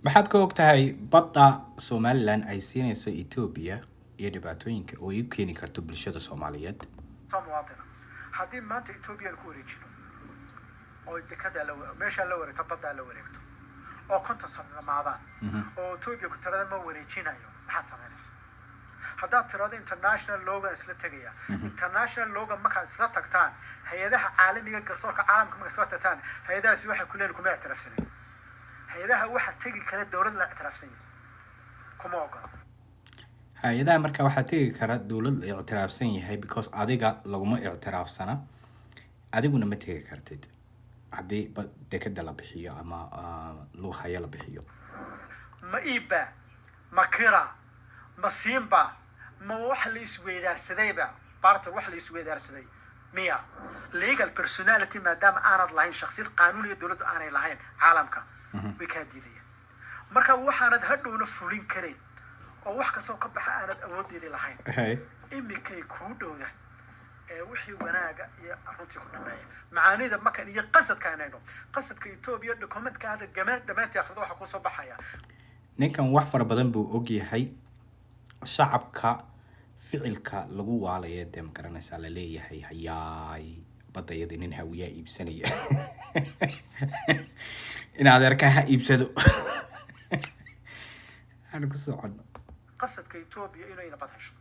maxaad ka ogtahay badda Somaliland ay siinayso Ethiopia iyo dhibaatooyinka oo ay u keeni karto bulshada Soomaaliyeed? Soomaaliyeed haddii maanta Ethiopia ku wareejino oo dekada meesha la wareegto badda la wareegto oo konta sano dhamaadaan oo Ethiopia ku tirada ma wareejinayo maxaad samaynaysaa haddaad tirada international looga isla tagaya international looga markaa isla tagtaan hay'adaha caalamiga garsoorka caalamka markaa isla tagtaan hay'adahaasi waxay ku leeyihiin kuma ictiraafsanay hay'adaha waxa tagi kara dawladda la ictiraafsan kuma ogola hay'adaha marka waxa tagi kara dawlad la ictiraafsan yahay because adiga laguma ictiraafsana adiguna ma tagi kartid haddii dekada la bixiyo ama luuqaya la bixiyo ma iiba ma kira ma simba ma wax la isweydaarsadayba barta wax la isweydaarsaday miya legal personality maadaama aanad lahayn shakhsiyad qaanuuni dawladdu aanay lahayn caalamka way ka diidayaan marka waxaanad hadhowna fulin karin oo wax ka soo ka baxa aanad awoodeedii lahayn imikay ku dhowda wixii wanaaga iyo runtii ku dhameeya macaanida makan iyo qasadka aanayno qasadka Ethiopia document-ka hada dhamaantii akhrido waxa ku soo baxaya ninkan wax fara badan buu og yahay shacabka ficilka lagu waalayo ma garanaysaa la leeyahay hayaay badayada nin hawiyaa iibsanaya in adeerka ha iibsado aan ku socono qasadka Ethiopia inay nabad hesho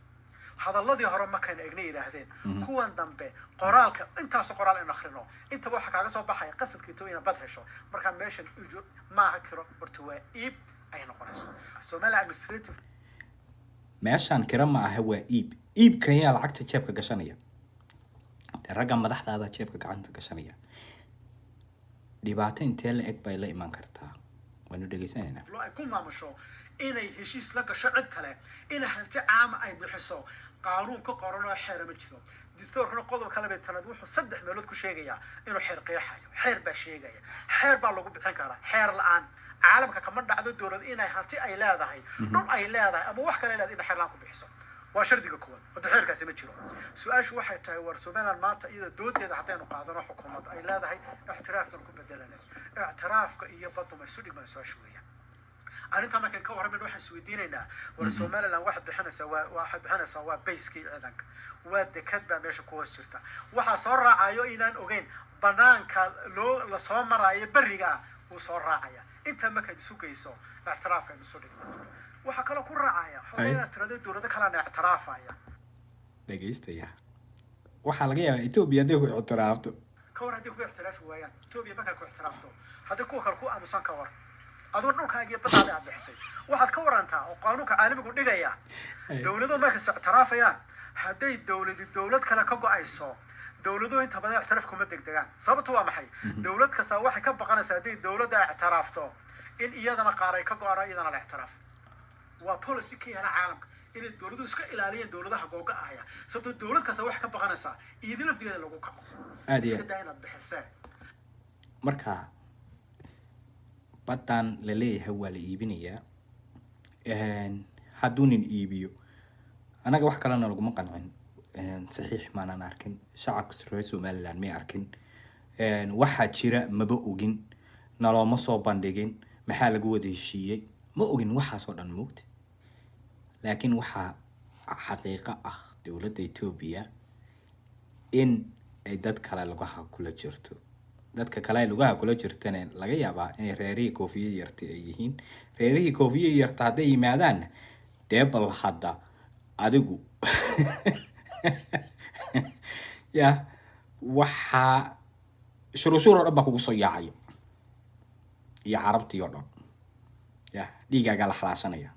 hadalladii hore ma kan eegnay yiraahdeen kuwan dambe qoraalka intaas qoraal in akhrino inta waxa kaaga soo baxay qasadka Ethiopia nabad hesho marka meeshan ujur ma aha kiro horta waa iib ay noqonayso Somaliland administrative meeshan kira ma aha waa iibkan yaa lacagta jeebka gashanaya ragga madaxda jeebka gacanta gashanaya dhibaato intee la eg bay la iman kartaa waanu dhageysanayna loo ay ku maamusho inay heshiis la gasho cid kale in hanti caam ay bixiso qaanuun ka qoran oo xeer ma jiro dastuurkana qodob kale bay tanad wuxuu saddex meelood ku sheegaya inuu xeer qeexayo xeer baa sheegaya xeer baa lagu bixin karaa xeer la'aan caalamka kama dhacdo dawlad inay hanti ay leedahay dhul ay leedahay ama wax kale leedahay in xeer la'aan ku bixiso waa shardiga koowaad wada xeerkaasi ma jiro su'aashu waxay tahay war Somaliland maanta iyada doodeeda hadaynu qaadano xukuumad ay leedahay ixtiraafkan ku bedelanay ixtiraafka iyo baddu ma isu dhigmaan su'aashu weeyaan arinta markaan ka warramay waxaan isweydiinaynaa war Somaliland waxa bixinaysa waa base-kii ciidanka waa dekad baa meesha ku hoos jirta waxa soo raacayo inaan ogeyn banaanka la soo maraayo bariga uu soo raacaya inta marka ay sugayso ixtiraafka isu dhigmaan waxa kale ku raacaya xoolaha tirada dawladda kala ictiraafaya dhageystaya waxa laga yaabaa Ethiopia hadii ku ictiraafto ka war hadii ku ictiraafi waayaan Ethiopia marka ku ictiraafto hadii ku kale ku aamusan ka war adoo dhulkaaga iyo badda aad bixisay waxaad ka warantaa oo qaanuunka caalamiga u dhigaya dawladdu marka ictiraafayaan haday dawlad kale ka go'ayso dawladdu inta badan ictiraaf kuma degdegaan sababtu waa maxay dawlad kasta waxay ka baqanaysaa haday dawladda ictiraafto in iyadana qaaray ka go'ara iyadana la ictiraaf waa policy ka yaala caalamka in dawladdu iska ilaaliyaan dawladaha googa ahaya sababtoo dawlad kasta wax ka baqanaysaa idin laftigeeda lagu kaco iska daaynaad bixisay marka badan la leeyahay waa la iibinayaa hadduu nin iibiyo anaga wax kalena laguma qancin saxiix maanan arkin shacabka reer Somaliland may arkin waxa jira maba ogin nalooma soo bandhigin maxaa lagu wada heshiiyey ma ogin waxaas oo dhan moogta laakiin waxa xaqiiqo ah dawladda Ethiopia in ay dad kale lugaha kula jirto dadka kale lugaha kula jirtana laga yaabaa in reerihii koofiyad yarta ay yihiin reerihii koofiyad yarta haday yimaadaan deebal hadda adigu ya waxa shuruushuur dhan ba kugu soo yaacay iyo carabtii oo dhan ya dhiigaaga la xalaashanaya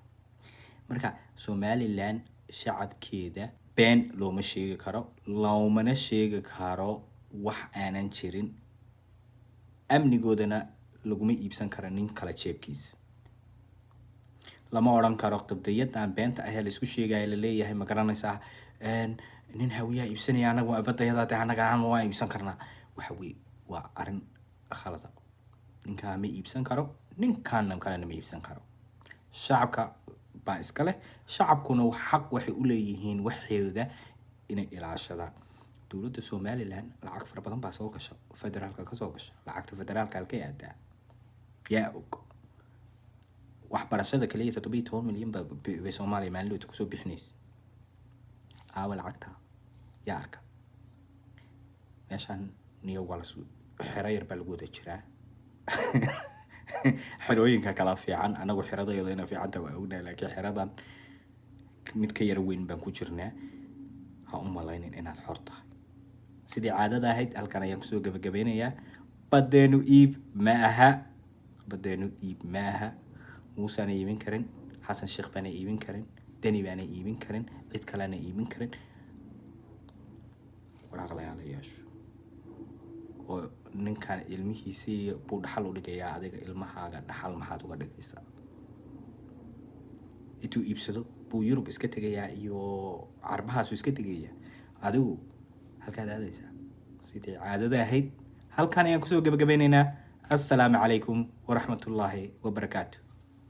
marka Somaliland shacabkeeda been looma sheegi karo loomana sheegi karo wax aanan jirin amnigoodana laguma iibsan karo nin kala jeebkiisa lama oran karo qadiyadaan beenta ah la isku sheegay la leeyahay ma garanaysaa nin hawiyaa iibsanaya anagu abadayada anaga aan waa iibsan karnaa waxa weey waa arin khalad ninka ma iibsan karo ninkan kalena ma iibsan karo shacabka baa iska leh shacabkuna xaq waxay u leeyihiin waxeeda inay ilaashadaan dawladda Somaliland lacag fara badan baa soo gasho federaalka ka soo gasho lacagta federaalka halkay aadaa yaa og waxbarashada kaliya 17 milyan bay Soomaaliya maalinta kusoo bixinaysa aawa lacagta yaa arka meeshaan niyo wala xero yar baa lagu wada jiraa xerooyinka kala fiican anagu xeradayada ina fiicanta waa ognahay laakiin xeradan mid ka yar weyn baan ku jirnaa ha u malaynin inaad xor tahay sidii caadada ahayd halkan ayaan kusoo gabagabeynayaa badeenu iib ma aha muusaana iibin karin xasan sheekh baana iibin karin dani baana iibin karin cid kalena iibin karin waraaq la yeesho oo ninkan ilmihiisii buu dhaxal u dhigayaa adiga ilmahaaga dhaxal maxaad uga dhigaysaa intuu iibsado buu Yurub iska tegayaa iyo Carbahaas iska tegayaa adigu halkaad aadaysaa sidii caadada ahayd halkan ayaan kusoo gabagabeynaynaa assalaamu calaykum waraxmatullaahi wabarakaatuh